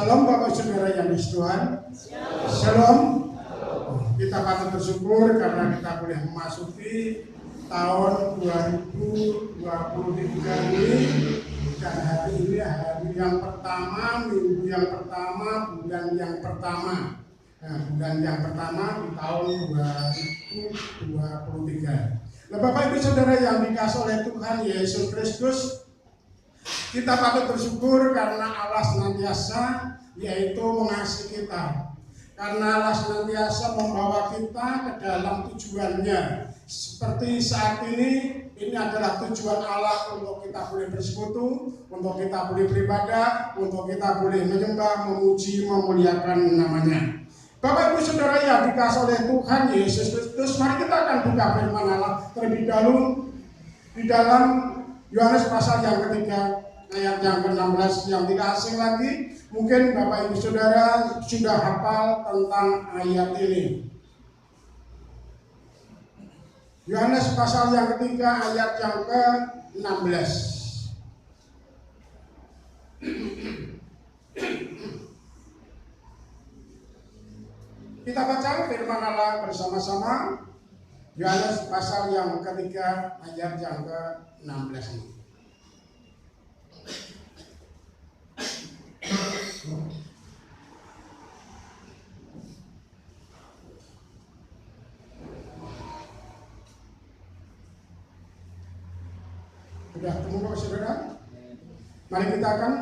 Shalom Bapak Saudara yang di Tuhan. Shalom. Kita patut bersyukur karena kita boleh memasuki tahun 2023 ini. Dan hari ini hari yang pertama, minggu yang pertama, bulan yang pertama. Bulan yang pertama di tahun 2023. Nah, Bapak Ibu Saudara yang dikasihi oleh Tuhan Yesus Kristus, kita patut bersyukur karena Allah senantiasa yaitu mengasihi kita. Karena Allah senantiasa membawa kita ke dalam tujuannya. Seperti saat ini adalah tujuan Allah untuk kita boleh bersekutu, untuk kita boleh beribadah, untuk kita boleh menyembah, memuji, memuliakan namanya. Bapak Ibu Saudara yang dikasihi oleh Tuhan Yesus Kristus, mari kita akan buka firman Allah terlebih dahulu di dalam Yohanes pasal yang ketiga ayat yang ke-16 yang tidak asing lagi. Mungkin Bapak Ibu Saudara sudah hafal tentang ayat ini. Yohanes pasal yang ketiga ayat yang ke-16. Kita baca firman Allah bersama-sama. Yohanes pasal yang ketiga ayat yang ke-16 ini. Sudah ketemu Bapak Saudara? Mari kita akan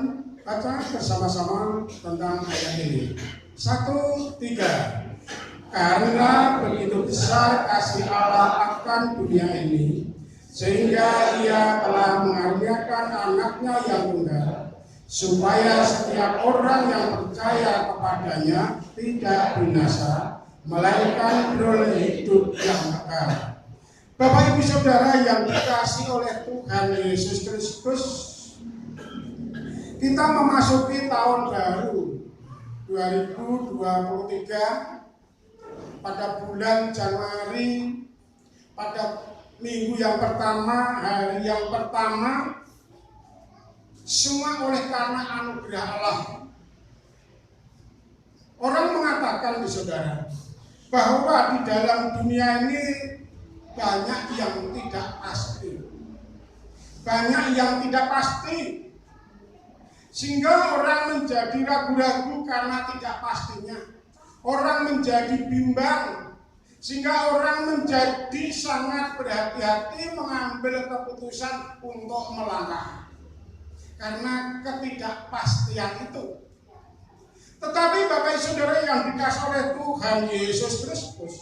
baca bersama-sama tentang ayat ini. 1, 3. Karena begitu besar kasih Allah akan dunia ini, sehingga Ia telah mengaruniakan anaknya yang tunggal, supaya setiap orang yang percaya kepadanya tidak binasa, melainkan beroleh hidup yang kekal. Bapak Ibu Saudara yang dikasihi oleh Tuhan Yesus Kristus, kita memasuki tahun baru 2023 pada bulan Januari, pada minggu yang pertama, hari yang pertama, semua oleh karena anugerah Allah. Orang mengatakan di saudara bahwa di dalam dunia ini banyak yang tidak pasti. Banyak yang tidak pasti. Sehingga orang menjadi ragu-ragu karena tidak pastinya. Orang menjadi bimbang. Sehingga orang menjadi sangat berhati-hati mengambil keputusan untuk melangkah. Karena ketidakpastian itu. Tetapi Bapak Saudara yang dikasihi oleh Tuhan Yesus Kristus,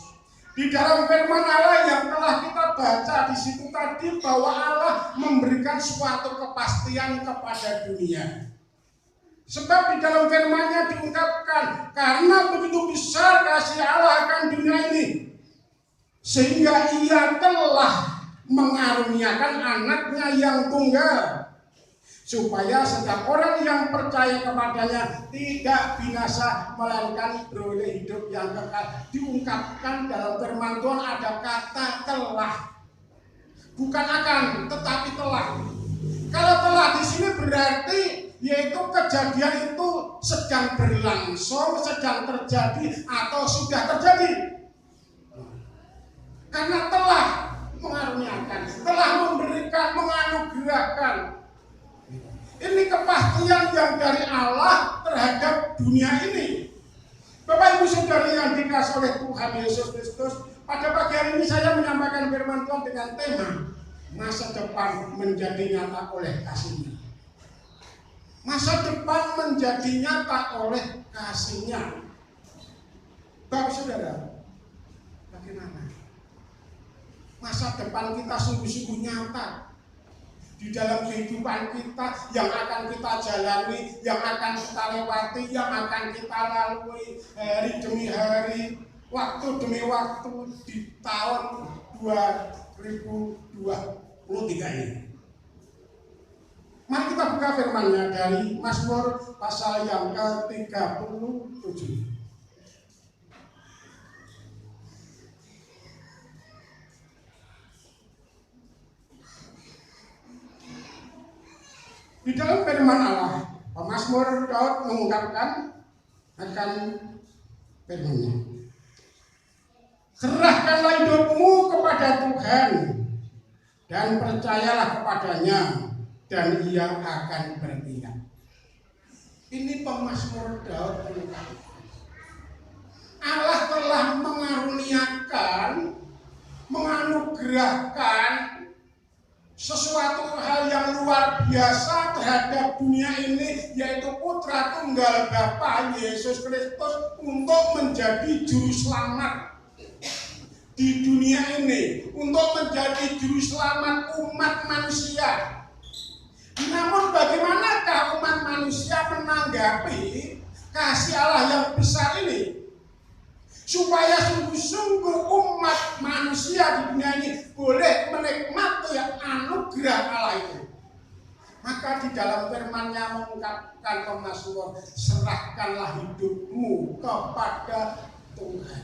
di dalam firman Allah yang telah kita baca di situ tadi, bahwa Allah memberikan suatu kepastian kepada dunia. Sebab di dalam firman-Nya diungkapkan, karena begitu besar kasih Allah akan dunia ini, sehingga Ia telah mengaruniakan anaknya yang tunggal, supaya setiap orang yang percaya kepadanya tidak binasa, melainkan beroleh hidup yang kekal. Diungkapkan dalam firman Tuhan ada kata telah, bukan akan, tetapi telah. Kalau telah di sini berarti yaitu kejadian itu sedang berlangsung, sedang terjadi, atau sudah terjadi. Karena telah mengaruniakan, telah memberikan, menganugerahkan. Ini kepastian yang dari Allah terhadap dunia ini. Bapak Ibu Saudara yang dikasihi oleh Tuhan Yesus Kristus, pada pagi hari ini saya menyampaikan firman Tuhan dengan tema masa depan menjadi nyata oleh kasih-Nya. Masa depan menjadi nyata oleh kasih-Nya. Bapak Saudara, bagaimana? Masa depan kita sungguh-sungguh nyata di dalam kehidupan kita, yang akan kita jalani, yang akan kita lewati, yang akan kita lalui hari demi hari, waktu demi waktu di tahun 2023 ini. Mari kita buka firman-Nya dari Mazmur pasal yang ke-37. Di dalam firman Allah Pemazmur Daud mengungkapkan akan firman-Nya. Serahkanlah hidupmu kepada Tuhan dan percayalah kepadanya dan Ia akan bertindak. Ini pemazmur Daud mengungkapkan Allah telah mengaruniakan, menganugerahkan sesuatu hal yang luar biasa terhadap dunia ini, yaitu Putra Tunggal Bapa Yesus Kristus untuk menjadi juru selamat di dunia ini, untuk menjadi juru selamat umat manusia. Namun bagaimanakah umat manusia menanggapi kasih Allah yang besar ini? Supaya sungguh-sungguh umat manusia di dunia ini boleh menikmati anugerah Allah itu. Maka di dalam firman-Nya mengungkapkan pemazmur, serahkanlah hidupmu kepada Tuhan.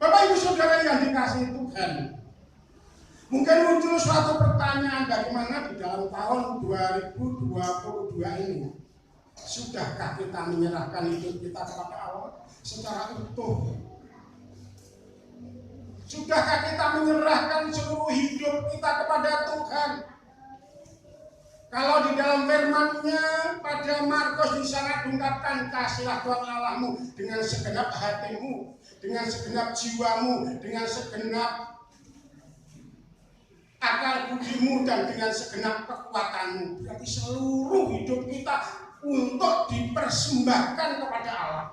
Bapak Ibu Saudara yang dikasihi Tuhan, mungkin muncul suatu pertanyaan, bagaimana di dalam tahun 2022 ini? Sudahkah kita menyerahkan hidup kita kepada Allah secara utuh? Sudahkah kita menyerahkan seluruh hidup kita kepada Tuhan? Kalau di dalam firman-Nya pada Markus disana diungkapkan, kasihlah Tuhan Allahmu dengan segenap hatimu, dengan segenap jiwamu, dengan segenap akal budimu, dan dengan segenap kekuatanmu. Berarti seluruh hidup kita untuk dipersembahkan kepada Allah,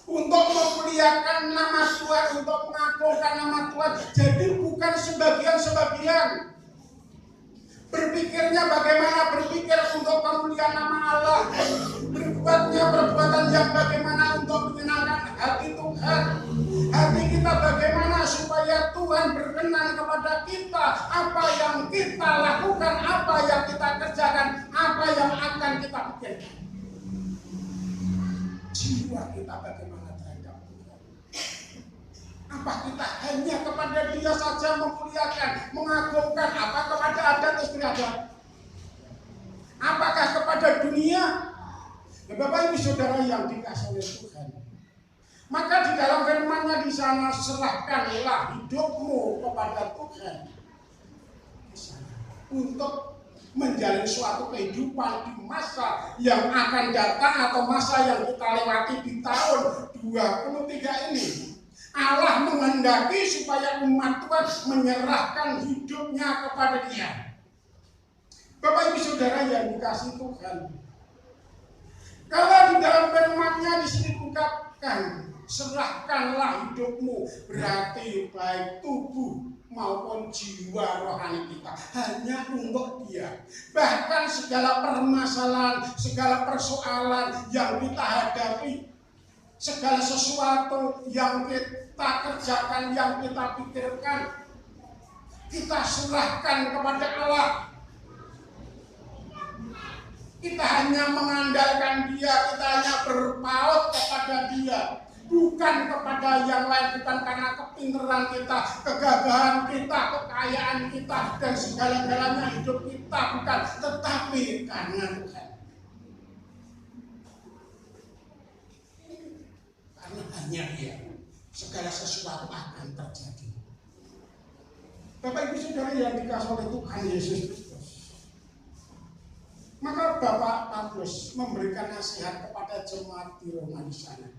untuk memuliakan nama Tuhan, untuk mengagungkan nama Tuhan. Jadi bukan sebagian-sebagian. Berpikirnya bagaimana berpikir untuk kemuliaan nama Allah, berbuatnya perbuatan yang bagaimana untuk menyenangkan hati Tuhan. Hati kita bagaimana supaya Tuhan berkenan kepada kita, apa yang kita lakukan, apa yang kita kerjakan, apa yang akan kita pikirkan. Jiwa kita bagaimana terhadap Tuhan. Apa kita hanya kepada Dia saja memuliakan, mengagungkan, apa kepada adat istiadat? Apakah kepada dunia? Ya, Bapak Ibu Saudara yang dikasihi oleh Tuhan, maka di dalam firman-Nya di sana, serahkanlah hidupmu kepada Tuhan untuk menjalani suatu kehidupan di masa yang akan datang atau masa yang kita lewati di tahun 23 ini. Allah menghendaki supaya umat Tuhan menyerahkan hidupnya kepada Dia. Bapak Ibu Saudara yang dikasihi Tuhan, kalau di dalam firman-Nya di sini diungkapkan, serahkanlah hidupmu, berarti baik tubuh maupun jiwa rohani kita hanya untuk Dia. Bahkan segala permasalahan, segala persoalan yang kita hadapi, segala sesuatu yang kita kerjakan, yang kita pikirkan, kita serahkan kepada Allah. Kita hanya mengandalkan Dia, kita hanya berpaut kepada Dia, bukan kepada yang lain, bukan karena kepintaran kita, kegagahan kita, kekayaan kita, dan segala-galanya hidup kita, bukan, tetapi karena Tuhan. Karena hanya Dia, segala sesuatu akan terjadi. Bapak Ibu Saudara yang dikasihi oleh Tuhan Yesus Kristus, maka Bapak Paulus memberikan nasihat kepada jemaat di Roma di sana.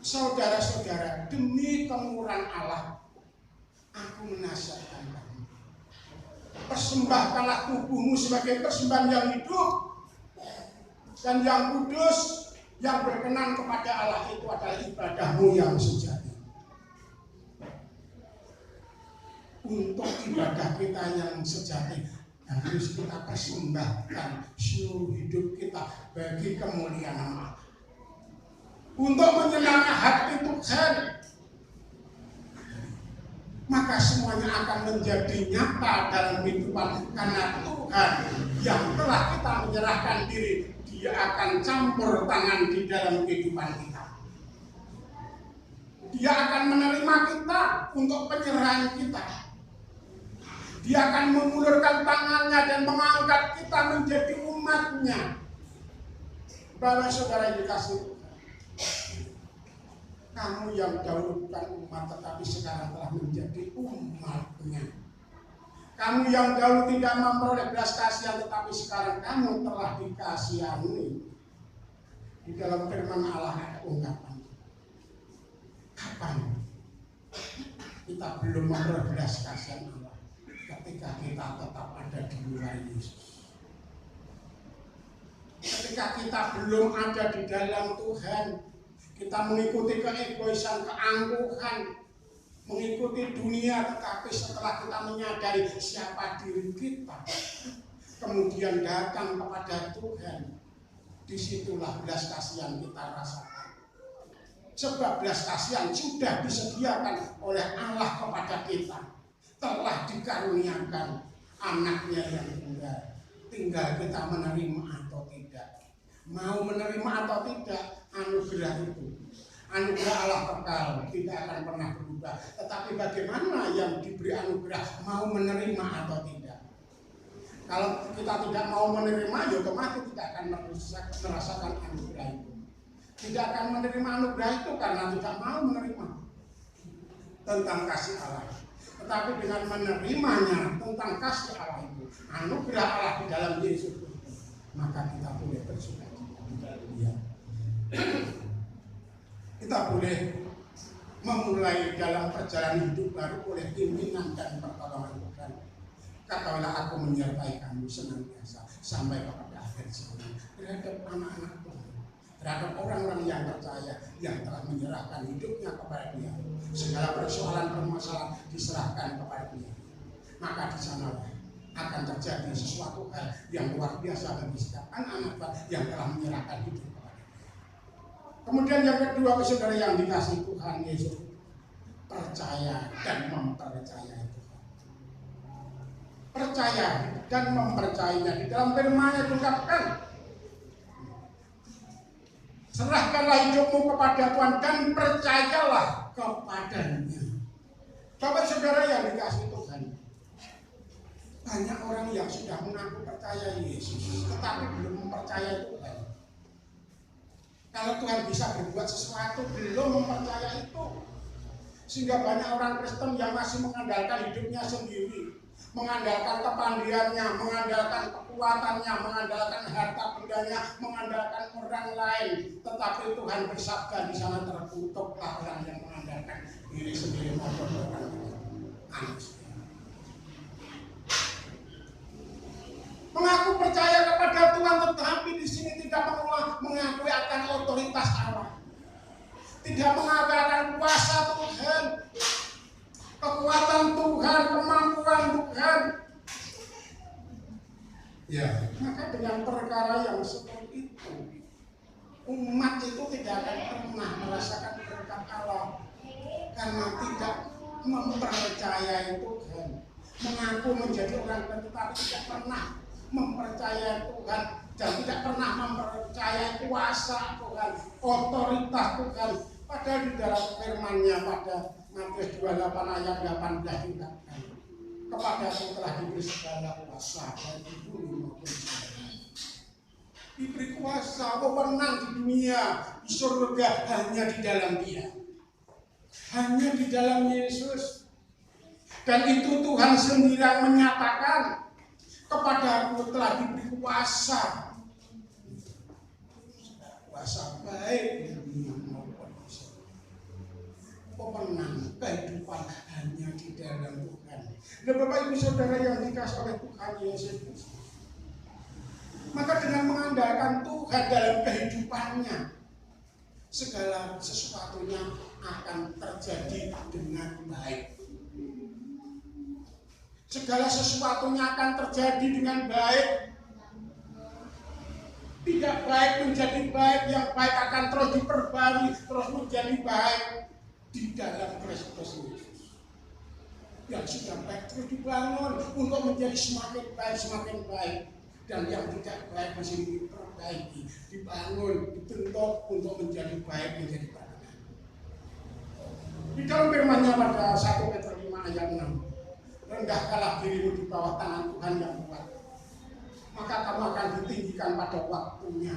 Saudara-saudara, demi kemurahan Allah, aku menasihatkan kamu. Persembahkanlah tubuhmu sebagai persembahan yang hidup dan yang kudus, yang berkenan kepada Allah, itu adalah ibadahmu yang sejati. Untuk ibadah kita yang sejati, harus kita persembahkan seluruh hidup kita bagi kemuliaan nama Allah, untuk menyenangkan hati Tuhan. Maka semuanya akan menjadi nyata dalam kehidupan, karena Tuhan yang telah kita menyerahkan diri, Dia akan campur tangan di dalam kehidupan kita. Dia akan menerima kita untuk penyerahan kita. Dia akan mengulurkan tangannya dan mengangkat kita menjadi umatnya. Bapak saudara yang dikasih Tuhan, kamu yang dahulu bukan umat tetapi sekarang telah menjadi umatnya. Kamu yang dahulu tidak memperoleh belas kasihan tetapi sekarang kamu telah dikasihani. Di dalam firman Allah ada ungkapan, kapan kita belum memperoleh belas kasihan Allah? Ketika kita tetap ada di luar Yesus. Ketika kita belum ada di dalam Tuhan, kita mengikuti keegoisan, keangkuhan, mengikuti dunia, tetapi setelah kita menyadari siapa diri kita, kemudian datang kepada Tuhan, disitulah belas kasihan kita rasakan. Sebab belas kasihan sudah disediakan oleh Allah kepada kita, telah dikaruniakan anaknya yang tunggal. Tinggal kita menerima atau tidak. Mau menerima atau tidak, anugerah itu, anugerah Allah kekal, tidak akan pernah berubah. Tetapi bagaimana yang diberi anugerah mau menerima atau tidak? Kalau kita tidak mau menerima, ya otomatis tidak akan merasakan anugerah itu. Tidak akan menerima anugerah itu karena tidak mau menerima tentang kasih Allah. Tetapi dengan menerimanya tentang kasih Allah itu, anugerah Allah di dalam Yesus Kristus, maka kita boleh bersukacita di dalam Dia. Kita boleh memulai dalam perjalanan hidup baru oleh pimpinan dan pertolongan Tuhan. Katakanlah aku menyertai kamu senantiasa sampai kepada akhir zaman terhadap anak-anak Tuhan, terhadap orang-orang yang percaya yang telah menyerahkan hidupnya kepada Dia. Segala persoalan-permasalahan diserahkan kepada Dia. Maka di sana akan terjadi sesuatu hal yang luar biasa bagi setiap anak-anak Tuhan yang telah menyerahkan hidup kepada Dia. Kemudian yang kedua, saudara yang dikasih Tuhan Yesus, percaya dan mempercayai Tuhan. Percaya dan mempercayainya. Di dalam firman-Nya diungkapkan, serahkanlah hidupmu kepada Tuhan dan percayalah kepadanya. Bapak saudara yang dikasih Tuhan, banyak orang yang sudah mengaku percaya Yesus, tetapi belum mempercayai Tuhan. Kalau Tuhan bisa berbuat sesuatu, belum mempercayai itu. Sehingga banyak orang Kristen yang masih mengandalkan hidupnya sendiri, mengandalkan kepandiannya, mengandalkan kekuatannya, mengandalkan harta bendanya, mengandalkan orang lain. Tetapi Tuhan bersabda di sana, terkutuklah orang yang mengandalkan diri sendiri maupun orang lain. Mengaku percaya kepada Tuhan, tetapi di sini tidak mengakui akan otoritas Allah, tidak mengakui akan kuasa Tuhan, kekuatan Tuhan, kemampuan Tuhan. Ya, maka dengan perkara yang seperti itu, umat itu tidak akan pernah merasakan berkat Allah karena tidak mempercayai Tuhan. Mengaku menjadi orang tetapi tidak pernah mempercayai Tuhan dan tidak pernah mempercayai kuasa Tuhan, otoritas Tuhan. Padahal di dalam firman-Nya pada Matius 28 ayat 18 dikatakan, kepadaku telah diberi segala kuasa baik di bumi maupun di langit. Diberi kuasa, wewenang di dunia, di surga hanya di dalam Dia, hanya di dalam Yesus. Dan itu Tuhan sendiri yang menyatakan, kepadaku telah diberi kuasa, kuasa baik di dunia maupun di surga. Pemenang kehidupan hanya di dalam Tuhan. Dan Bapak Ibu Saudara yang dikasih oleh Tuhan Yesus, maka dengan mengandalkan Tuhan dalam kehidupannya, segala sesuatunya akan terjadi dengan baik. Segala sesuatunya akan terjadi dengan baik. Tidak baik menjadi baik, yang baik akan terus diperbarui, terus menjadi baik di dalam Kristus Yesus. Yang sudah baik terus dibangun untuk menjadi semakin baik. Dan yang tidak baik masih diperbaiki, dibangun, dibentuk untuk menjadi baik, menjadi baik. Di dalam firman-Nya pada 1 Petrus 5 ayat 6. rendahkanlah dirimu di bawah tangan Tuhan yang kuat, maka kamu akan ditinggikan pada waktunya.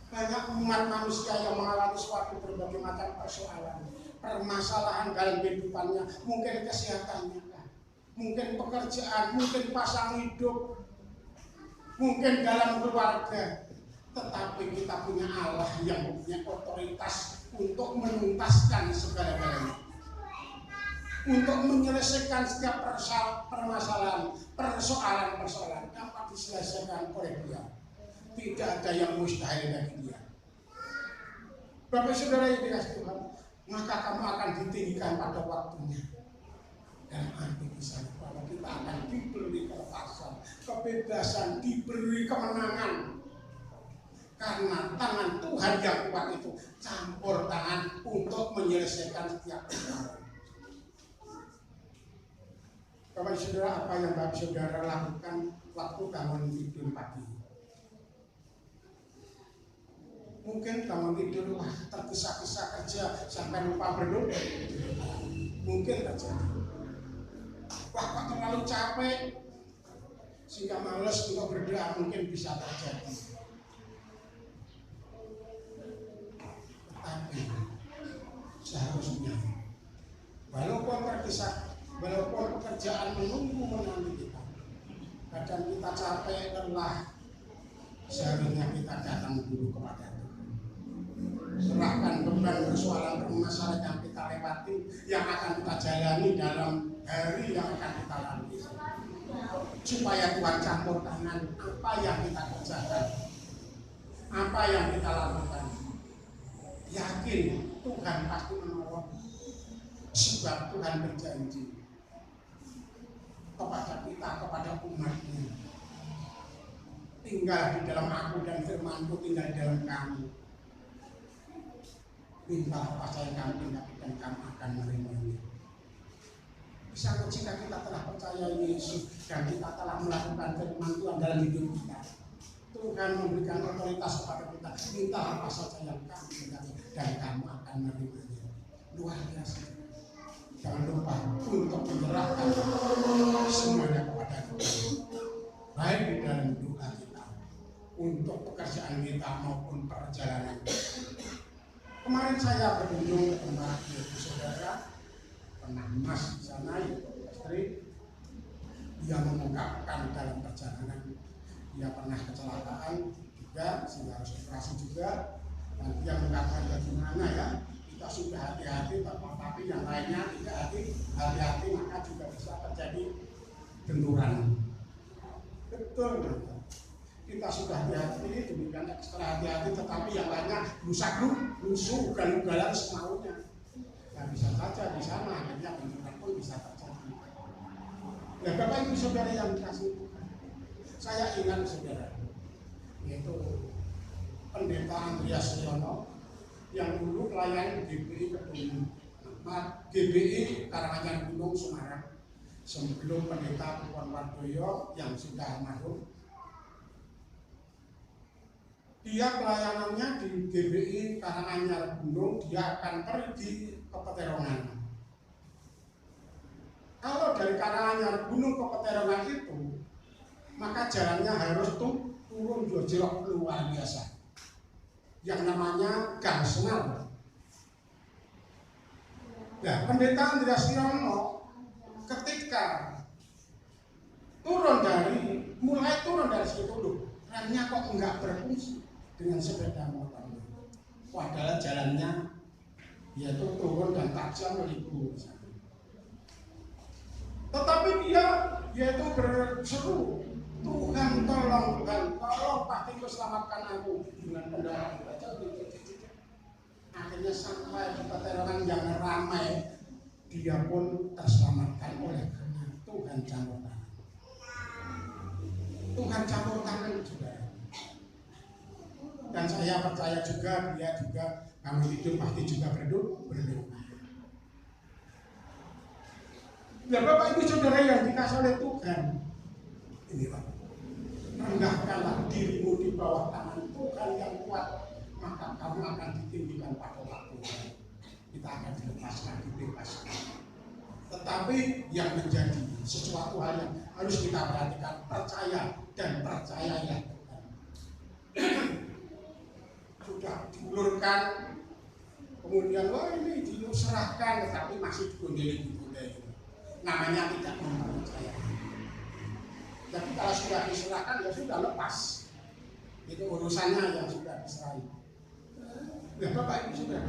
Banyak umat manusia yang mengalami suatu berbagai macam persoalan, permasalahan dalam kehidupannya, mungkin kesehatannya, mungkin pekerjaan, mungkin pasang hidup, mungkin dalam keluarga. Tetapi kita punya Allah yang punya otoritas untuk menuntaskan segala-galanya, untuk menyelesaikan setiap permasalahan, persoalan-persoalan yang dapat diselesaikan oleh Dia. Tidak ada yang mustahil bagi Dia. Bapak saudara yang dikasihi Tuhan, maka kamu akan ditinggikan pada waktunya. Dan arti kisah bahwa kita akan diberi kelepasan, kebebasan, diberi kemenangan. Karena tangan Tuhan yang kuat itu campur tangan untuk menyelesaikan setiap persoalan. Bapak saudara, apa yang Bapak saudara lakukan waktu bangun tidur pagi? Mungkin bangun tidur tergesa-gesa kerja sampai lupa berdoa. Mungkin terjadi. Wah, kok terlalu capek sehingga malas untuk berdoa, mungkin bisa terjadi. Tapi seharusnya walaupun tergesa, walaupun pekerjaan menunggu kita, kadang kita capek, lelah, seharusnya kita datang dulu kepada Tuhan. Serahkan beban persoalan permasalahan yang kita lewati, yang akan kita jalani dalam hari yang akan kita lalui, supaya Tuhan campur tangan apa yang kita kerjakan, apa yang kita lakukan. Yakin Tuhan pasti menolong, sebab Tuhan berjanji kepada kita, kepada umat-Nya, tinggal di dalam aku dan firman-Ku tinggal di dalam kamu. Minta apa yang kamu minta dan kamu akan menerimanya. Bisa jika kita telah percaya Yesus dan kita telah melakukan firman Tuhan dalam hidup kita, Tuhan memberikan otoritas kepada kita. Minta apa saja yang kamu minta dan kamu akan menerimanya. Luar biasa. Jangan lupa untuk menyerahkan semuanya kepada Tuhan, baik di dalam doa kita, untuk pekerjaan kita maupun perjalanan. Kemarin saya berkunjung ke tempat ibu saudara, pernah Mas di sana, istri. Dia mengungkapkan dalam perjalanan dia pernah kecelakaan juga, sehingga harus operasi juga. Dan dia mengatakan bagaimana ya, kita sudah hati-hati, tapi yang lainnya tidak hati-hati, maka juga bisa terjadi benturan. Betul, betul. Kita sudah hati-hati, demikian ekstra hati-hati, tetapi yang lainnya lusuh, ugal-ugalan semaunya. Nah, bisa saja di sana akhirnya benturan pun bisa terjadi. Nah, Bapak Ibu Saudara yang dikasihi Tuhan, saya ingat saudara, yaitu Pendeta Andreas Leono yang dulu pelayan GBI Kedung, GBI Karanganyar Gunung Semarang, sebelum Pendeta Kupon Wardoyo yang sudah almarhum. Dia pelayanannya di GBI Karanganyar Gunung, dia akan pergi ke Peterongan. Kalau dari Karanganyar Gunung ke Peterongan itu, maka jalannya harus turun jojolok luar biasa, yang namanya Gang Senal. Nah, Pendeta Andreas Leono ketika mulai turun dari situ, remnya kok enggak berfungsi dengan sepeda motor. Padahal jalannya yaitu turun dan tajam meliku. Tetapi dia yaitu berseru, Tuhan tolong, pasti selamatkan aku dengan kendaraan. Akhirnya sampai di Peterongan yang ramai, dia pun terselamatkan oleh karena Tuhan campur tangan. Tuhan campur tangan juga. Dan saya percaya juga dia juga kami hidup pasti juga berdoa. Ya Bapak Ibu Saudara yang dikasih oleh Tuhan, ini Pak, rendahkanlah dirimu di bawah tangan Tuhan yang kuat, maka kamu akan ditinggikan pada waktu kita akan dilepaskan, dibebaskan. Tetapi yang menjadi sesuatu hal yang harus kita perhatikan, percaya dan percayailah Tuhan. Sudah diulurkan, kemudian ini diserahkan, tetapi masih digondeli-gondeli. Namanya tidak mempercayai. Jadi kalau sudah diserahkan ya sudah lepas. Itu urusannya yang sudah diserahi. Ya Bapak Ibu sudah.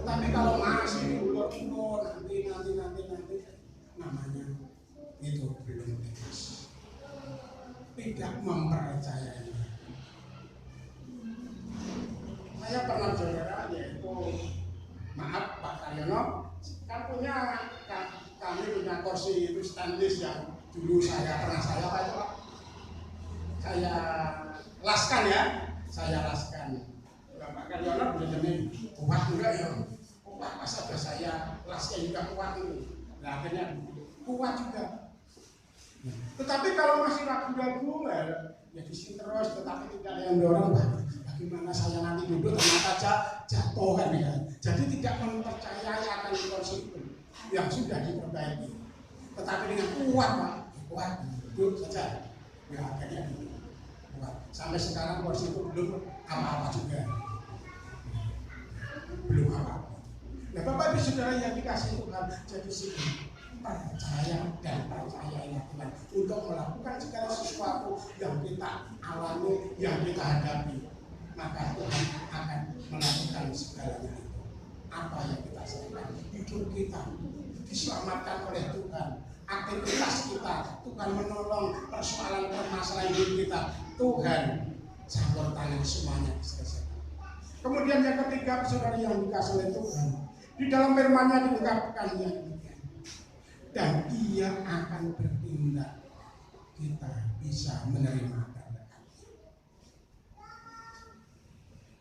Tetapi kalau masih diulur-ulur nanti, namanya itu belum ikhlas. Tidak mempercayai. Saya pernah saudara, yaitu maaf Pak Karyono, kan kami punya kursi itu stainless yang dulu saya laskan ya, saya laskan. Pak Karyono benar-benar kuat enggak ya? Kuat, masa ada saya laskan juga kuat ini. Nah akhirnya kuat juga. Tetapi kalau masih ragu-ragu ya di sini terus, tetapi tidak ada yang dorong. Bagaimana saya nanti duduk ternyata jatuh kan ya. Jadi tidak mempercayai akan kursi itu yang sudah diperbaiki. Tetapi dengan kuat Pak, kuat duduk saja. Ya akhirnya kuat. Sampai sekarang kursi itu belum apa-apa juga. Belum apa-apa. Nah Bapak Ibu Saudara yang dikasih Tuhan, jadi sini percaya dan percayailah Tuhan untuk melakukan segala sesuatu yang kita alami, yang kita hadapi. Maka Tuhan akan melakukan segalanya itu. Apa yang kita serahkan, hidup kita diselamatkan oleh Tuhan, aktivitas kita, Tuhan menolong persoalan permasalahan hidup kita, Tuhan campur tangan semuanya diselesaikan. Kemudian yang ketiga, saudara yang dikasih oleh Tuhan, di dalam firman-Nya diungkapkan yang demikian, dan Ia akan bertindak, kita bisa menerima berkat.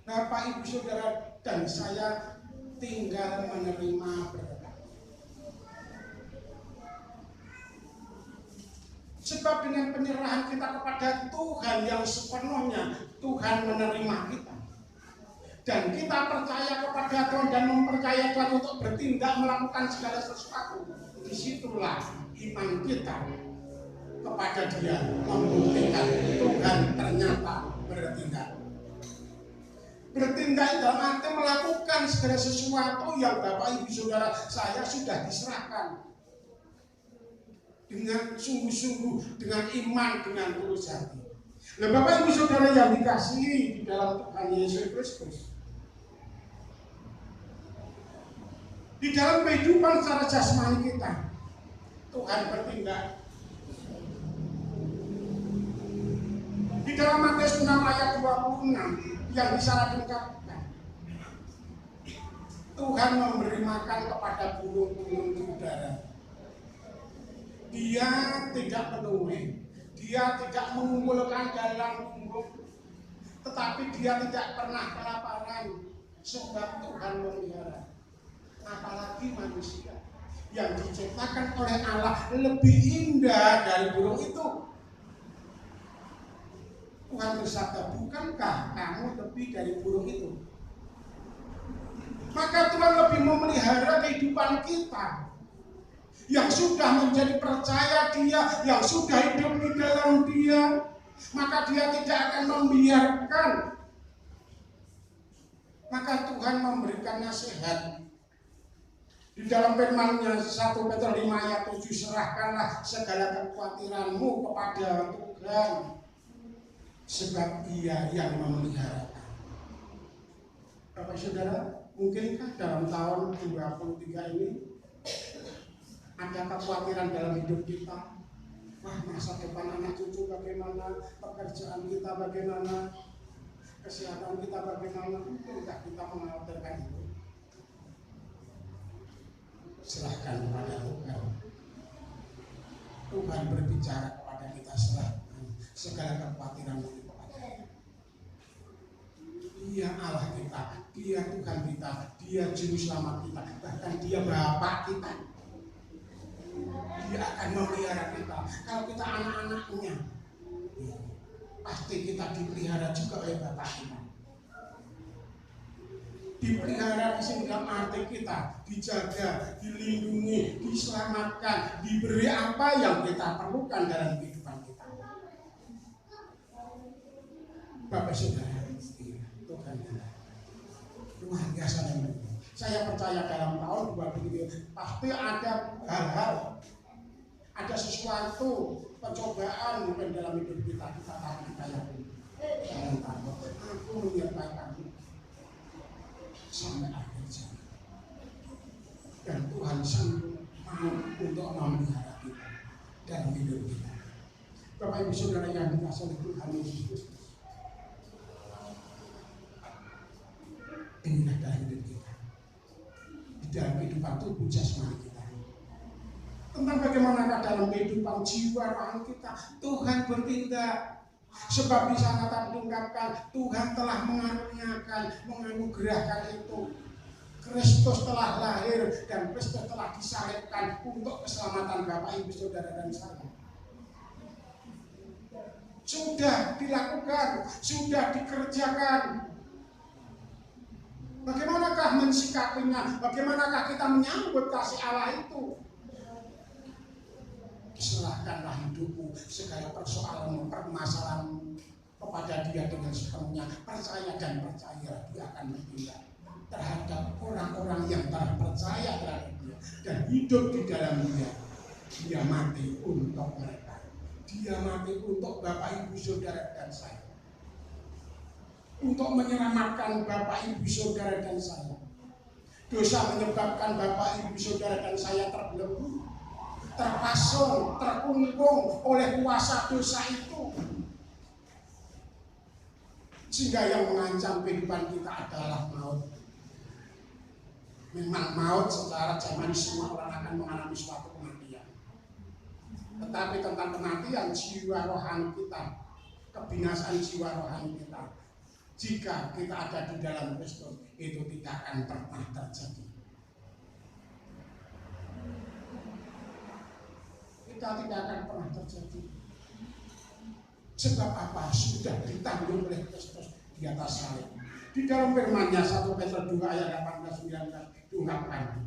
Bapak Ibu Saudara dan saya tinggal menerima berkat. Sebab dengan penyerahan kita kepada Tuhan yang sepenuhnya, Tuhan menerima kita. Dan kita percaya kepada Tuhan dan mempercayai Tuhan untuk bertindak melakukan segala sesuatu. Disitulah iman kita kepada Dia membuktikan Tuhan ternyata bertindak. Bertindak dalam arti melakukan segala sesuatu yang Bapak Ibu Saudara saya sudah diserahkan dengan sungguh-sungguh, dengan iman, dengan tulus hati. Nah Bapak Ibu Saudara yang dikasihi di dalam Tuhan Yesus Kristus, di dalam kehidupan secara jasmani kita, Tuhan bertindak. Di dalam Matius 6 ayat 26 yang disana diungkapkan, Tuhan memberi makan kepada burung-burung di udara. Dia tidak penuhi, Dia tidak mengumpulkan dalam bumbung, tetapi Dia tidak pernah kelaparan, sebab Tuhan memelihara. Apalagi manusia yang diciptakan oleh Allah lebih indah dari burung itu. Tuhan bersabda, bukankah kamu lebih dari burung itu? Maka Tuhan lebih memelihara kehidupan kita yang sudah menjadi percaya Dia, yang sudah hidup di dalam Dia. Maka Dia tidak akan membiarkan. Maka Tuhan memberikan nasihat di dalam firman-Nya 1 Petrus 5 ayat 7, serahkanlah segala kekhawatiranmu kepada Tuhan, sebab Ia yang memeliharakan. Bapak Saudara, mungkinkah dalam tahun 2023 ini ada kekhawatiran dalam hidup kita? Wah, masa depan anak cucu bagaimana, pekerjaan kita bagaimana, kesehatan kita bagaimana? Mungkinkah kita mengkhawatirkan itu? Serahkan kepada Tuhan. Tuhan berbicara kepada kita, serahkan segala kekhawatiran itu kepada Dia. Dia Allah kita, Dia Tuhan kita, Dia Juru Selamat kita, bahkan Dia Bapak kita. Dia akan memelihara kita. Kalau kita anak-anaknya, pasti kita dipelihara juga oleh Bapak kita. dipelihara di sini dalam hati kita, dijaga, dilindungi, diselamatkan, diberi apa yang kita perlukan dalam kehidupan kita. Bapak Saudara, Tuhan luar biasa. Saya percaya dalam tahun 2020 pasti ada hal-hal, ada sesuatu pencobaan mungkin dalam hidup kita yakini. Jangan takut, aku menyertai kamu sampai akhir zaman. Dan Tuhan sanggup mau untuk memelihara kita dalam hidup kita. Bapak Ibu Saudara yang dikasihi Tuhan Yesus Kristus, inilah dalam hidup kita, di dalam kehidupan tubuh jasmani kita. Tentang bagaimanakah dalam kehidupan jiwa rohani kita Tuhan bertindak. Sebab di sana tadi diungkapkan Tuhan telah mengaruniakan, menganugerahkan itu. Kristus telah lahir dan Kristus telah disalibkan untuk keselamatan Bapak Ibu Saudara dan saya. Sudah dilakukan, sudah dikerjakan. Bagaimanakah mensikapinya? Bagaimanakah kita menyambut kasih Allah itu? Serahkanlah hidupmu, segala persoalan, permasalahan kepada Dia dengan sepenuhnya. Percaya dan percaya Dia akan bertindak terhadap orang-orang yang telah percaya terhadap Dia dan hidup di dalam Dia. Dia mati untuk mereka. Dia mati untuk Bapak Ibu Saudara dan saya. Untuk menyelamatkan Bapak Ibu Saudara dan saya. Dosa menyebabkan Bapak Ibu Saudara dan saya terbelenggu, terpasung, terkungkung oleh kuasa dosa itu. Sehingga yang mengancam kehidupan kita adalah maut. Memang maut secara zaman semua orang akan mengalami suatu kematian. Tetapi tentang kematian jiwa rohani kita, kebinasaan jiwa rohani kita, jika kita ada di dalam Kristus, itu tidak akan pernah terjadi. Kita tidak akan pernah terjadi. Sebab apa? Sudah ditanggung oleh Kristus di atas salib. Di dalam firman-Nya 1 Petrus 2 ayat 18-19 diungkapkan.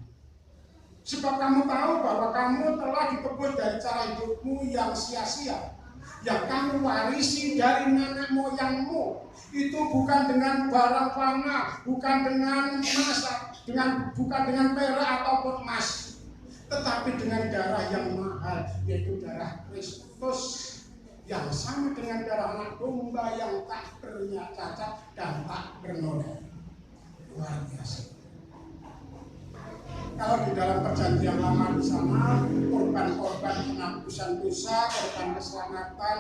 Sebab kamu tahu bahwa kamu telah ditebus dari cara hidupmu yang sia-sia, yang kamu warisi dari nenek moyangmu. Itu bukan dengan barang fana, bukan dengan emas, bukan dengan perak ataupun emas, tetapi dengan darah yang mahal, yaitu darah Kristus, yang sama dengan darah anak domba yang tak bercacat dan tak bernoda. Luar biasa. Kalau di dalam perjanjian lama di sana, korban-korban penghapusan dosa, korban keselamatan,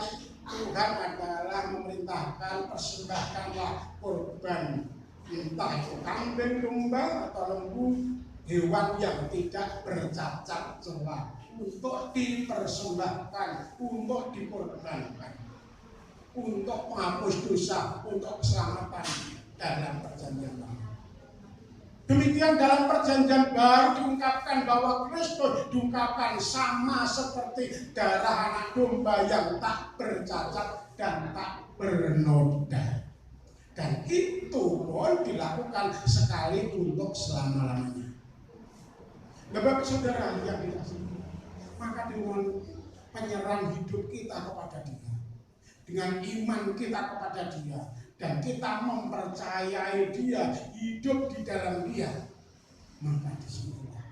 Tuhan adalah memerintahkan persembahkanlah korban, entah itu kambing, domba atau lembu, hewan yang tidak bercacat celah, untuk dipersembahkan, untuk dikorbankan, untuk menghapus dosa, untuk keselamatan dalam perjanjian lama. Demikian dalam perjanjian baru diungkapkan bahwa Kristus diungkapkan sama seperti darah anak domba yang tak bercacat dan tak bernoda. Dan itu pun dilakukan sekali untuk selama-lamanya. Bapak Saudara yang dikasihi, maka dengan penyerahan hidup kita kepada Dia, dengan iman kita kepada Dia, dan kita mempercayai Dia, hidup di dalam Dia, maka disinilah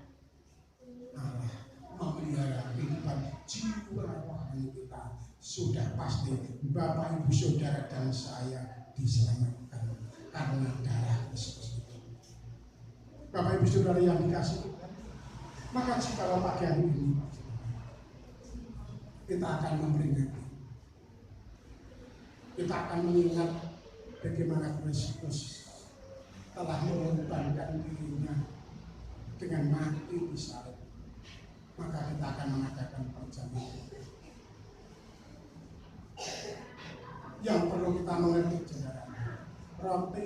Allah memelihara kehidupan jiwa rohani kita. Sudah pasti Bapak Ibu Saudara dan saya diselamatkan karena darah Kristus itu. Bapak Ibu Saudara yang dikasihi Tuhan, maka jika pagi hari ini kita akan memperingati, kita akan mengingat bagaimana Kristus telah mengorbankan dirinya dengan mati di salib, maka kita akan mengadakan perjamuan. Yang perlu kita mengerti saudara, roti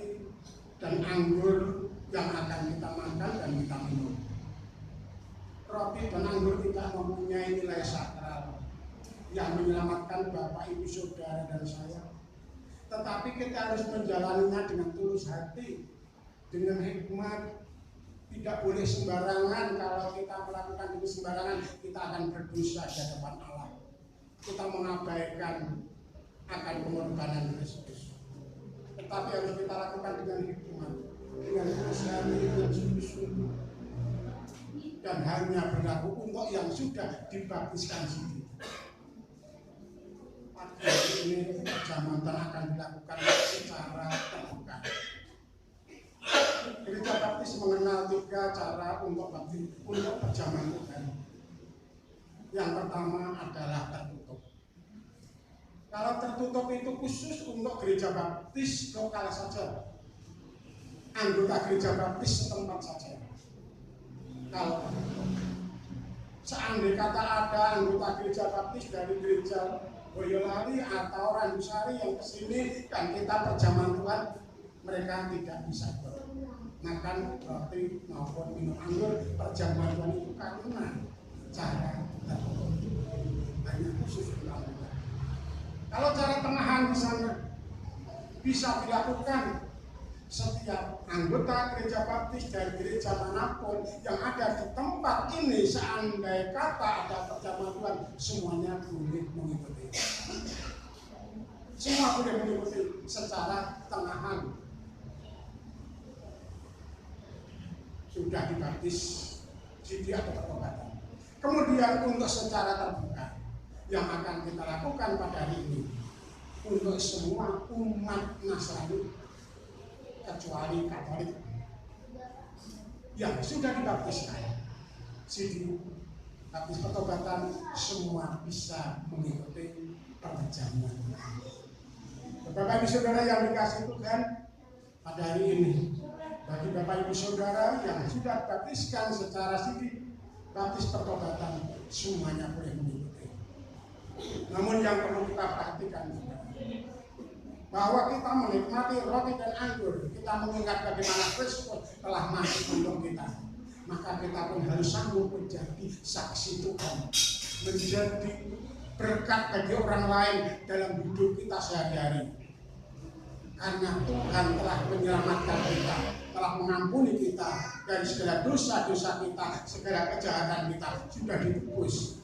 dan anggur yang akan kita makan dan kita minum. Roti dan anggur tidak mempunyai nilai sakral yang menyelamatkan Bapak Ibu Saudara dan saya. Tetapi kita harus menjalaninya dengan tulus hati, dengan hikmat. Tidak boleh sembarangan. Kalau kita melakukan itu sembarangan, kita akan berdosa di hadapan Allah. Kita mengabaikan akan pengorbanan Kristus. Tetapi harus kita lakukan dengan hikmat, dengan usaha yang sungguh-sungguh, dan hanya berlaku untuk yang sudah dibaptiskan sendiri. Pagi ini perjamuan akan dilakukan secara terbuka. Gereja Baptis mengenal 3 cara untuk perjamuan Tuhan. Yang pertama adalah tertutup. Kalau tertutup itu khusus untuk gereja Baptis lokal saja, anggota gereja Baptis setempat saja. Kalau seandainya kata ada anggota gereja Baptis dari gereja Boyolali atau Randusari yang kesini dan kita perjamuan Tuhan, mereka tidak bisa makan roti maupun minum anggur perjamuan Tuhan itu karena cara tertutup, hanya khusus untuk anggota. Kalau cara tengahan di sana bisa dilakukan, setiap anggota gereja Baptis dari gereja manapun yang ada di tempat ini, seandainya kata ada perjamuan Tuhan, semuanya boleh mengikuti. Semua boleh mengikuti secara tengahan. Sudah dibaptis sidi atau pertobatan. Kemudian untuk secara terbuka yang akan kita lakukan pada hari ini untuk semua umat Nasrani kecuali Katolik yang sudah dibaptiskan sidi baptis pertobatan, semua bisa mengikuti perjamuan. Bapak Ibu Saudara yang dikasihi Tuhan, pada hari ini bagi Bapak Ibu Saudara yang sudah baptiskan secara sidi baptis pertobatan, semuanya boleh mengikuti. Namun yang perlu kita perhatikan juga, bahwa kita menikmati roti dan anggur, kita mengingat bagaimana Kristus telah mati untuk kita, maka kita pun harus sanggup menjadi saksi Tuhan, menjadi berkat bagi orang lain dalam hidup kita sehari-hari. Karena Tuhan telah menyelamatkan kita, telah mengampuni kita dari segala dosa-dosa kita, segala kejahatan kita sudah ditebus.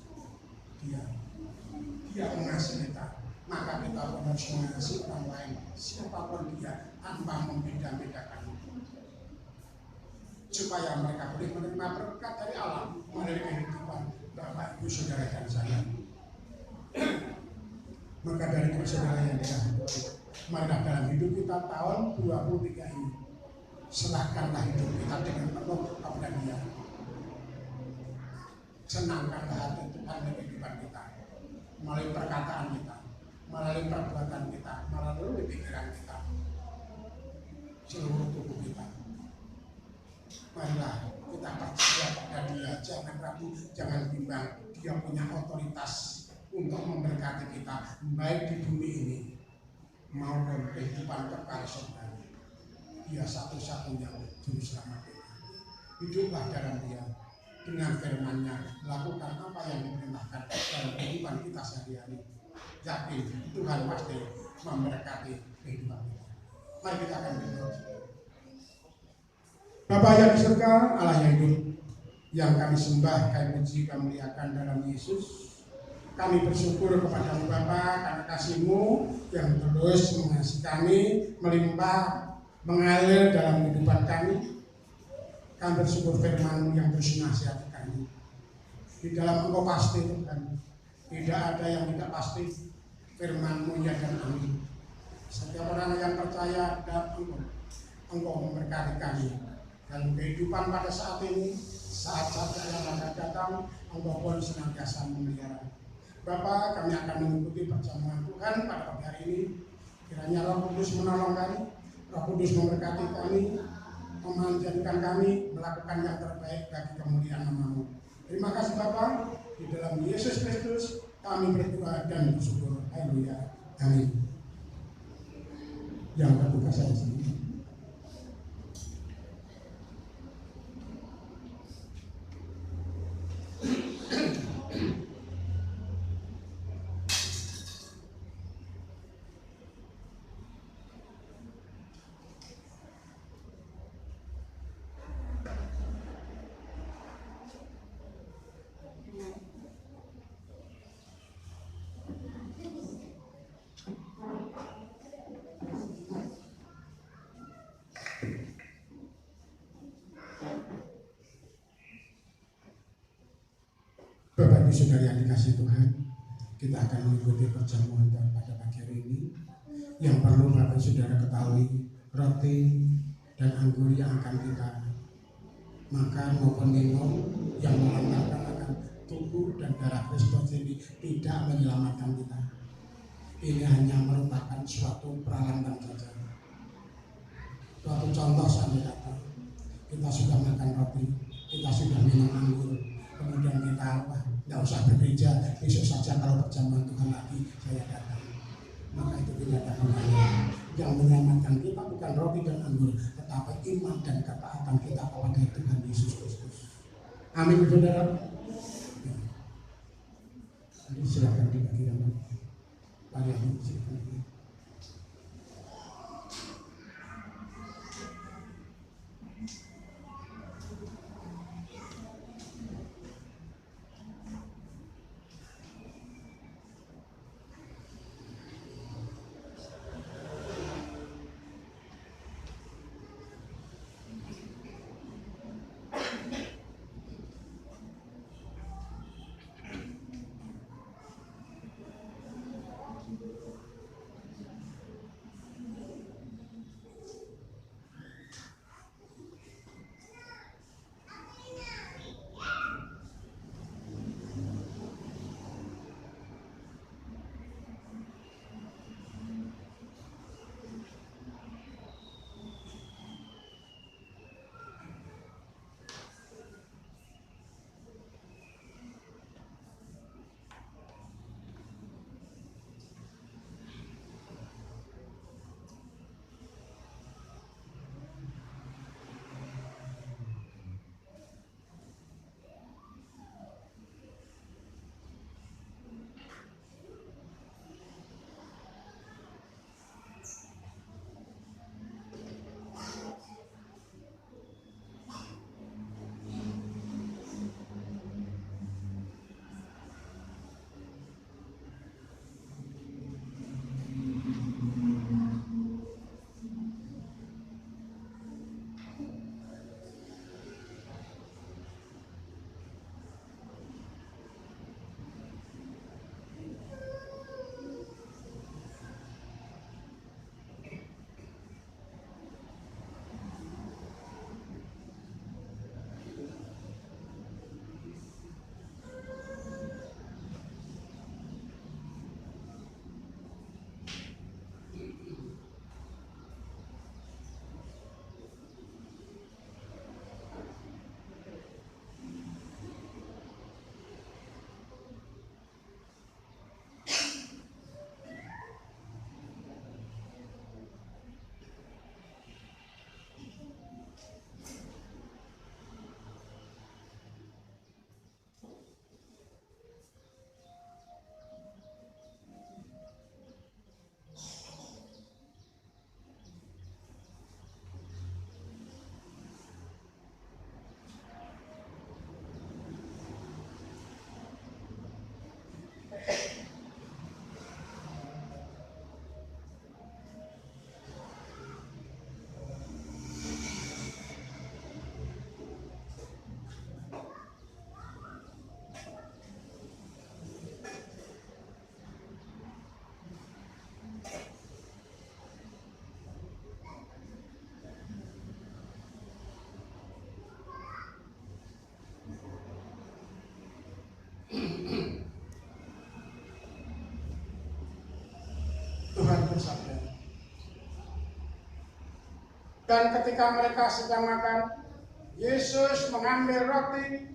Dia mengasihi kita, maka kita pun harus mengasihi orang lain, siapapun dia, tanpa membeda-bedakan, supaya mereka boleh menerima berkat dari Allah melalui kehidupan Bapak Ibu Saudara dan saya. Maka dari itu saudara yang dikasihi, marilah dalam hidup kita tahun 23 ini, serahkanlah hidup kita dengan penuh kepada Dia. Senangkanlah hati Tuhan dalam kehidupan kita, melalui perkataan kita, melalui perbuatan kita, melalui pikiran kita, seluruh tubuh kita. Marilah kita percaya pada Dia, jangan ragu, jangan bimbang. Dia punya otoritas untuk memberkati kita, baik di bumi ini maupun kehidupan kekal surga. Dia satu-satunya juru selamat kita. Hiduplah dalam Dia, dengan firman-Nya, lakukan apa yang diperintahkan dalam kehidupan kita sehari-hari. Yakin Tuhan pasti memberkati kehidupan kita. Mari kita akan berdoa. Bapa yang di surga, Allah yang hidup, yang kami sembah, kami puji, kami muliakan dalam Yesus. Kami bersyukur kepada Bapa karena kasih-Mu yang terus mengasihi kami, melimpah, mengalir dalam kehidupan kami. Kami bersyukur firman-Mu yang terus menasihati kami. Di dalam Engkau pasti Tuhan, tidak ada yang tidak pasti. Firman-Mu ya dan amin. Setiap orang yang percaya dalam Engkau memberkati kami dalam kehidupan pada saat ini, saat-saat yang akan datang, Engkau pun senantiasa memelihara. Bapa, kami akan mengikuti perjamuan Tuhan pada pagi hari ini. Kiranya Roh Kudus menolong kami, Roh Kudus memberkati kami, memanjatkan kami melakukan yang terbaik bagi kemuliaan nama-Mu. Terima kasih Bapa, di dalam Yesus Kristus kami berdoa dan bersyukur. Haleluya. Amin. Yang terbuka saya sendiri. Saudara yang dikasihi Tuhan, kita akan mengikuti perjamuan Tuhan pada pagi hari ini. Yang perlu Bapak Saudara ketahui, roti dan anggur yang akan kita makan maupun minum yang melambangkan akan tubuh dan darah Kristus ini tidak menyelamatkan kita. Ini hanya merupakan suatu peralatan saja. Suatu contoh saja. Kita sudah makan roti, kita sudah minum anggur, kemudian kita tidak usah bergereja, besok saja kalau perjamuan Tuhan lagi saya datang. Maka itu tidak ada gunanya. Yang menyelamatkan kita bukan roti dan anggur, tetapi iman dan ketaatan kita kepada Tuhan Yesus Kristus. Amin, saudara. Jadi silakan dibagikan. Mari silakan. Tuhan bersabda. Dan ketika mereka sedang makan, Yesus mengambil roti,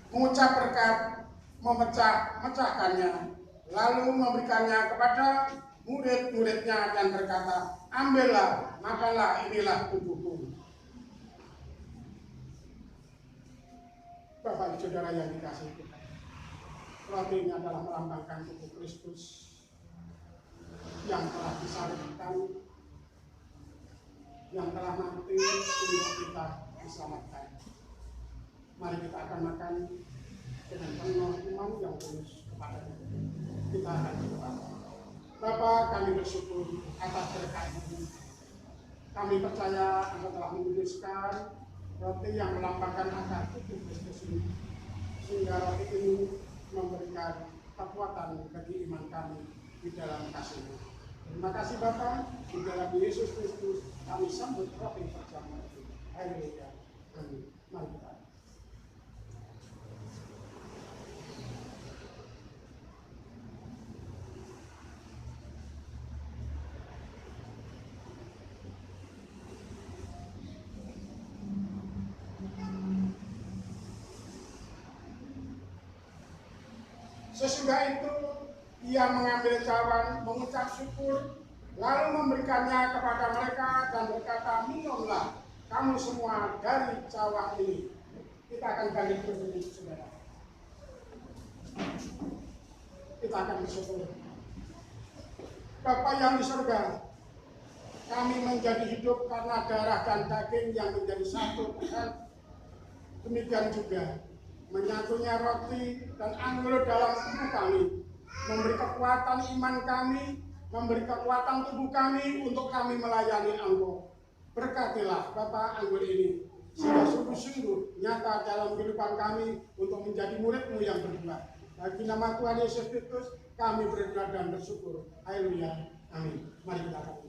mengucap berkat, memecahkannya, lalu memberikannya kepada murid-muridnya dan berkata, ambillah, makanlah, inilah tubuhku. Bapak Saudara yang dikasihi Tuhan, roti ini adalah melambangkan tubuh Kristus yang telah disalibkan, yang telah mati untuk kita diselamatkan. Mari kita akan makan dengan penuh iman yang tulus kepada Dia. Kita akan berdoa. Bapa, kami bersyukur atas berkat ini. Kami percaya Engkau telah menguduskan roti yang melambangkan akan tubuh Kristus ini, sehingga roti ini memberikan kekuatan bagi iman kami di dalam kasih-Mu. Terima kasih Bapa, di dalam Yesus Kristus kami sambut roti perjamuan itu. Haleluya. Amin. Mari kita. Sesudah itu, ia mengambil cawan, mengucap syukur, lalu memberikannya kepada mereka dan berkata, minumlah kamu semua dari cawan ini. Kita akan balik berdiri, saudara. Kita akan bersyukur. Bapa yang di surga, kami menjadi hidup karena darah dan daging yang menjadi satu Tuhan. Demikian juga menyatunya roti dan anggur dalam tubuh kami, memberi kekuatan iman kami, memberi kekuatan tubuh kami untuk kami melayani Engkau. Berkatilah Bapa anggur ini, sehingga sungguh-sungguh nyata dalam kehidupan kami untuk menjadi murid-Mu yang berbuah. Bagi nama Tuhan Yesus Kristus, kami berdoa dan bersyukur. Haleluya. Amin. Mari kita katakan.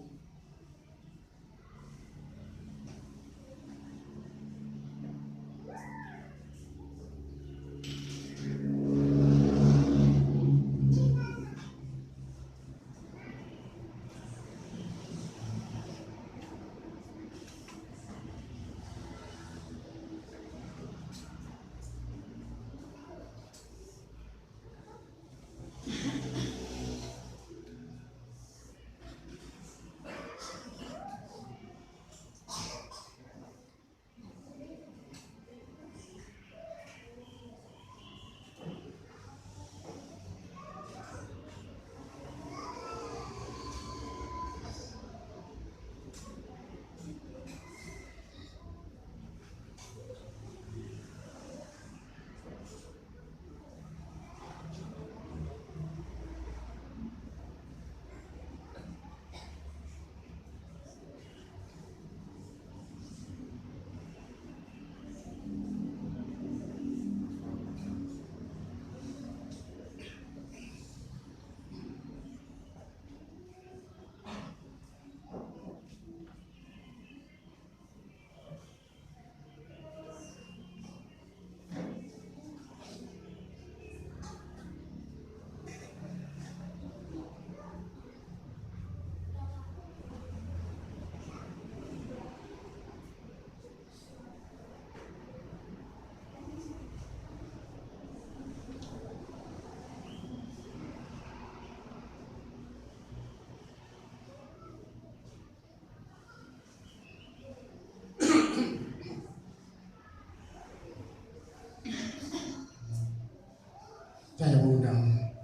Saya mengundang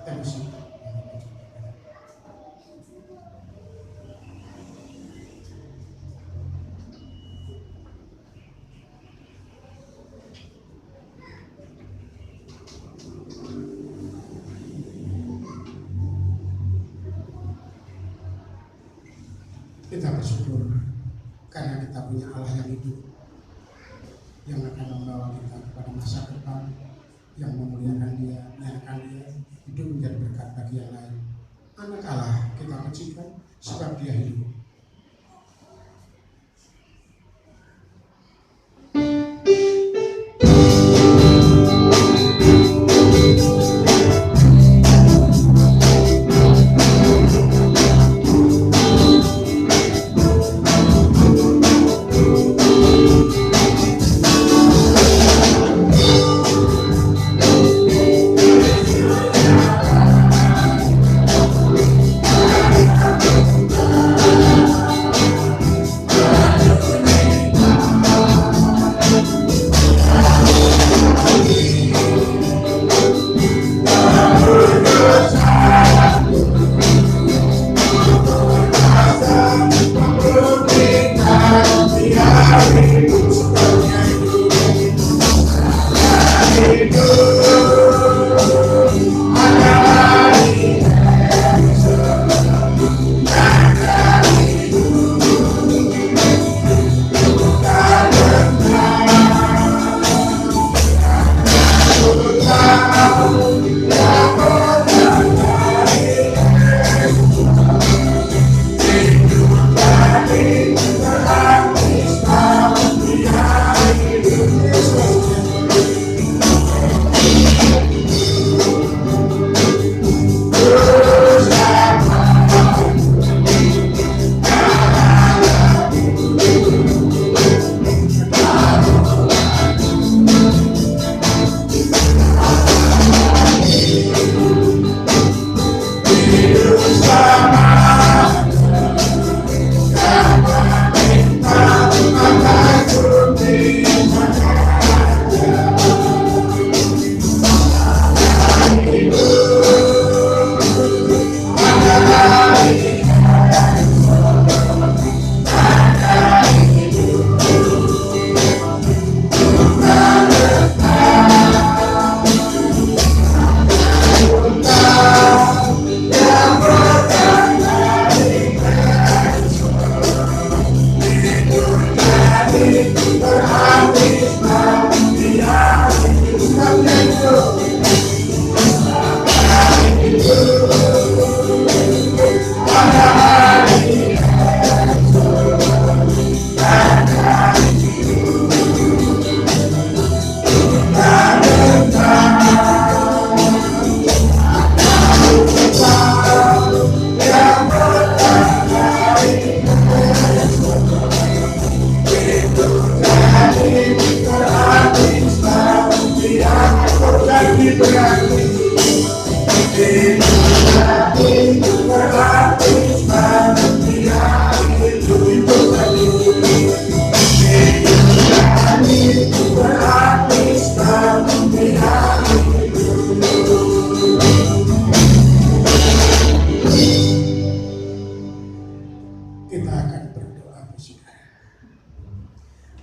MC. Kita bersyukur karena kita punya Allah yang hidup, yang akan membawa kita kepada masa depan, yang memuliakan Dia, menyenangkan Dia, hidup menjadi berkat bagi yang lain. Anak Allah kita pujikan sebab Dia hidup.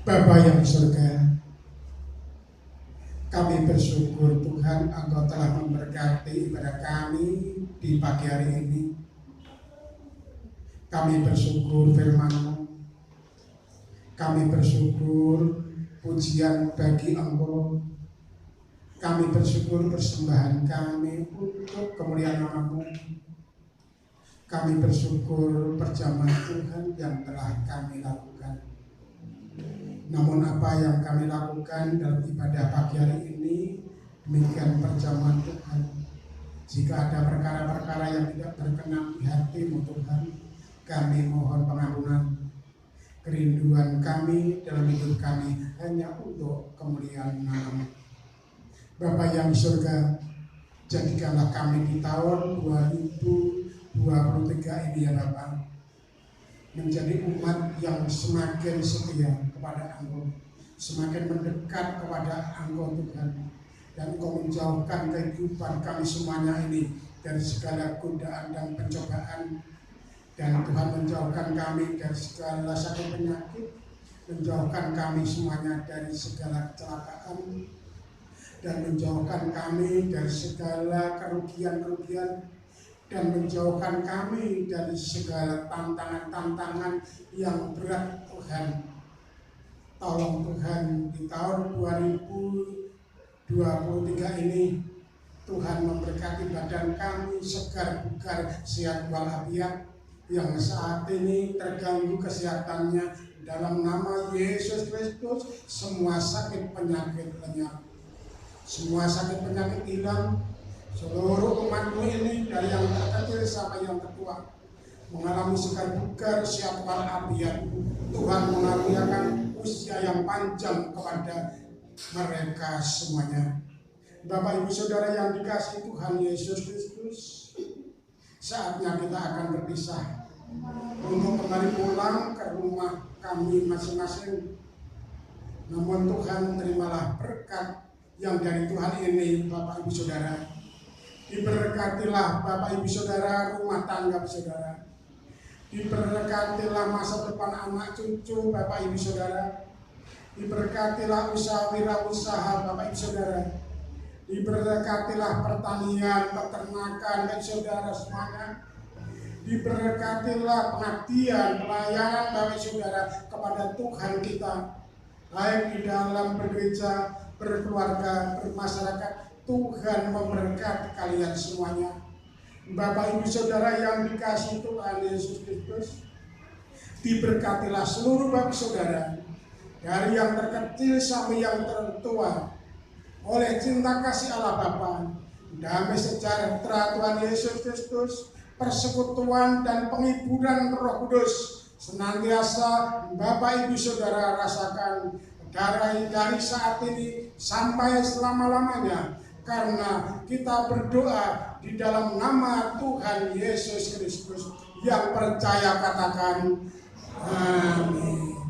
Bapa yang di surga, kami bersyukur Tuhan Engkau telah memberkati ibadah kami di pagi hari ini. Kami bersyukur firman-Mu, kami bersyukur pujian bagi Engkau, kami bersyukur persembahan kami untuk kemuliaan nama-Mu. Kami bersyukur perjamuan Tuhan yang telah kami lakukan. Namun apa yang kami lakukan dalam ibadah pagi hari ini, demikian perjamuan Tuhan. Jika ada perkara-perkara yang tidak berkenan di hati-Mu Tuhan, kami mohon pengampunan. Kerinduan kami dalam hidup kami hanya untuk kemuliaan nama-Mu. Bapa yang di surga, jadikanlah kami di tahun 2023 ini ya Bapa, menjadi umat yang semakin setia kepada Engkau, semakin mendekat kepada Engkau Tuhan, dan Engkau menjauhkan kehidupan kami semuanya ini dari segala godaan dan pencobaan, dan Tuhan menjauhkan kami dari segala sakit penyakit, menjauhkan kami semuanya dari segala kecelakaan, dan menjauhkan kami dari segala kerugian-kerugian, dan menjauhkan kami dari segala tantangan-tantangan yang berat Tuhan. Tolong Tuhan di tahun 2023 ini Tuhan memberkati badan kami segar bugar, sehat walafiat, yang saat ini terganggu kesehatannya, dalam nama Yesus Kristus semua sakit penyakit lenyap, semua sakit penyakit hilang. Seluruh umat-Mu ini dari yang terkecil sampai yang tertua mengalami segar bugar, sehat walafiat. Tuhan mengaruniakan usia yang panjang kepada mereka semuanya. Bapak Ibu Saudara yang dikasihi Tuhan Yesus Kristus, saatnya kita akan berpisah untuk kembali pulang ke rumah kami masing-masing. Namun Tuhan, terimalah berkat yang dari Tuhan ini Bapak Ibu Saudara. Diberkatilah Bapak Ibu Saudara rumah tangga Saudara. Diberkatilah masa depan anak cucu Bapak Ibu Saudara. Diberkatilah usaha wirausaha Bapak Ibu Saudara. Diberkatilah pertanian, peternakan Bapak Saudara semuanya. Diberkatilah pengabdian, pelayanan Bapak Saudara kepada Tuhan kita, baik di dalam bergereja, berkeluarga, bermasyarakat. Tuhan memberkati kalian semuanya. Bapak Ibu Saudara yang dikasihi Tuhan Yesus Kristus, diberkatilah seluruh Bapak Saudara, dari yang terkecil sampai yang tertua, oleh cinta kasih Allah Bapa, damai sejahtera Tuhan Yesus Kristus, persekutuan dan penghiburan Roh Kudus senantiasa Bapak Ibu Saudara rasakan dari saat ini sampai selama-lamanya, karena kita berdoa di dalam nama Tuhan Yesus Kristus. Yang percaya katakan amin.